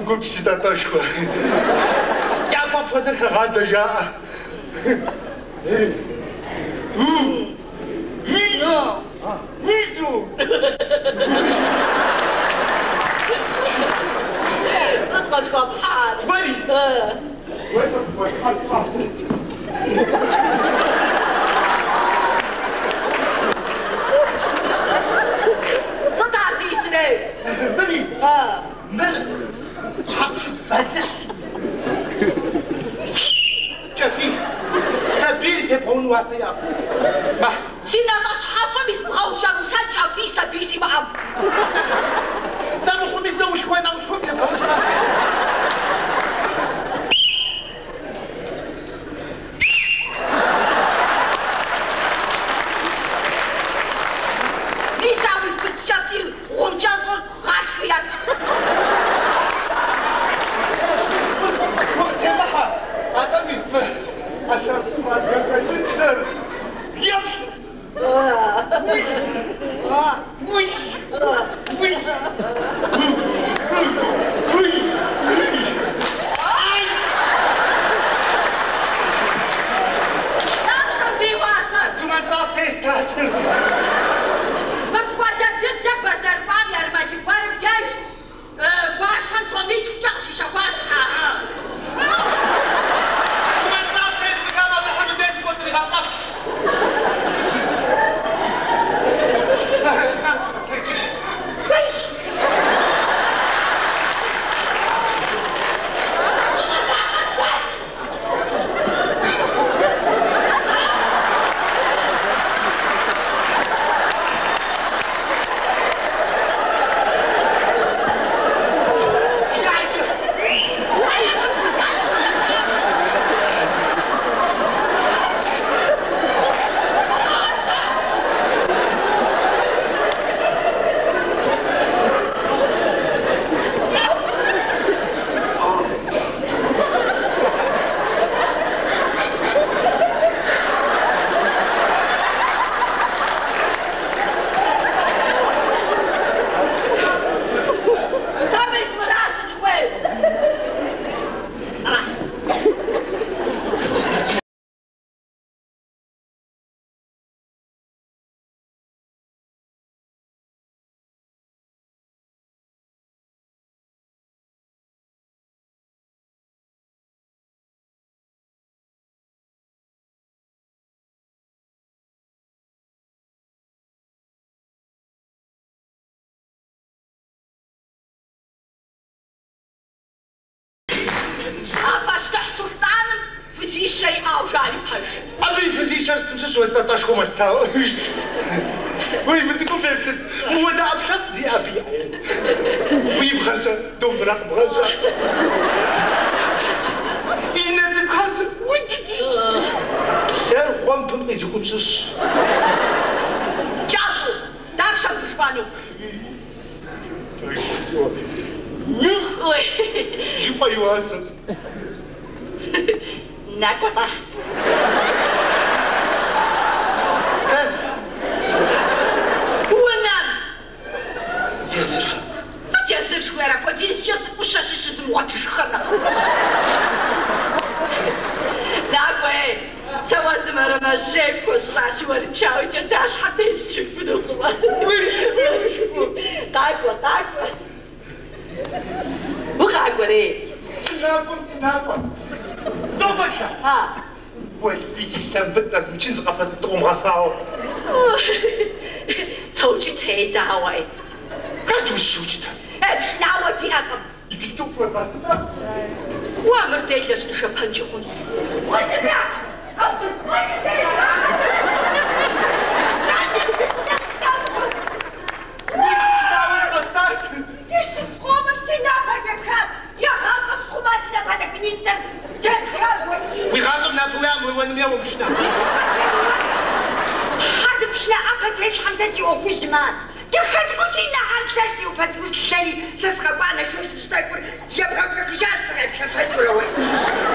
Gupsi da toshko. Ya pa fazer cagada já. Não. Isso. صدقك بحال. ولي. وين فاصل. صدق في سنة. بني. مل. تحبش تبلح. شافي. سبيل تبعون واسيا. ما. سينا تصحفة بيسبغوا جابوا سجع في سبيسي معهم. سامو خميس زوج وين أو شو بيبغون. شارج تمشي وستة شهور مالتاو وي بزكو فهمت مو دا أبخط زي أبي وي بخرجة دوم براق بخرجة إنا تبخرجة ويتي يا وام بم يجوكم شش جاسو دابشم بشبانو وي يبا يواسس ناكوتا Ты швера, поди сейчас ушашишь из мотышхана. Нахуй, сама замарама шефку шашивар чау, тебя дашь хаты из чифнула. Так вот. Ну как говори? سنابون دوبكسا والدي كان بدنا مشين زقفت تقوم غفاو توجي تهيدا واي قالوا شو جدا شناوتي أقم يكستو فاسا وامرتي ليش كشبانجي خوني وين ونميا ومشنا هذا مشنا أبتش حمزتي وخشمان دخلت قصينا عارف تشتي وبتقول لي سفرة وانا شو تستيقظ يبغى بخجاج ترى بشفت ولا وين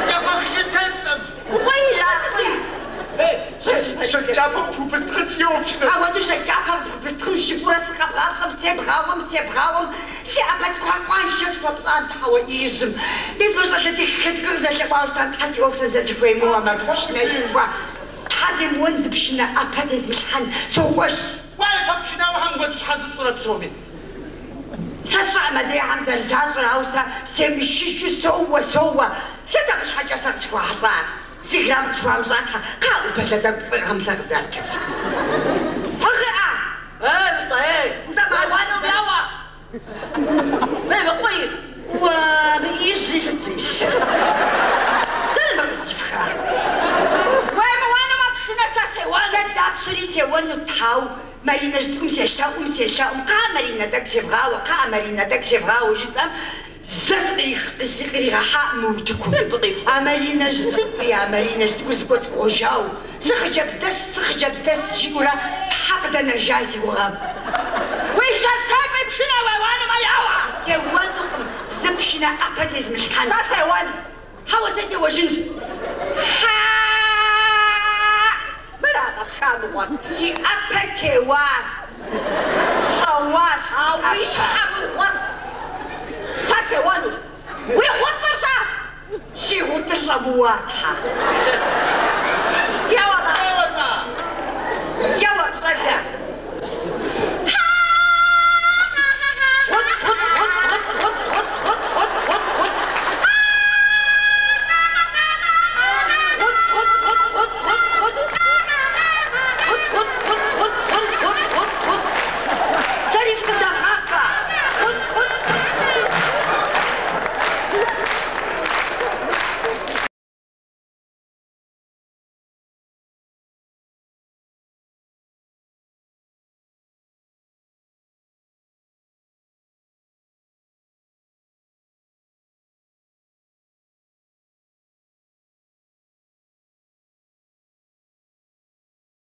يبغى خشتت وين شجابك بستراتيوم هو شجابك بستراتيوم بس قبلهم سيبراهم سيابت قوان شش فطان تحويجم بس مش اللي تخذ زي شباب تحسي وقت زي في مو ما بشنا جوا حازم وين بشنا أبتز مش حن سووش ولا فبشنا وهم قد حازم طلعت سومي سشع مدري عم زلزال راوسا سيمشي شو سوى سدا مش حاجة صار حصان سيغرام تفهم زاكها قاو بلدك فهم زاكت فقع بطيء انت ما وانو بلاوة ما بقوي وبيجي ستيش تلبر تفخر وانو ما بشنا ساسي وانا دابشري سيوانو تحاو مارينا جدكم سيشا قا مارينا داك جفغاو قا مارينا داك جفغاو جسم زقري غحاء موتكم عملينا جدك يا عملينا جدك زقوت غجاو سخجب زداش شيورا حقدا نجازي وغاب وين جالتاك بشنا وانا ما يعوى سيوانكم زبشنا أبتز مش حان سيوان حاول زيتي وجنج براغب شاموان سي أبتي واش شواش أويش حاموان سافي وانوش ويا وطرسا شي وطرسا بواتها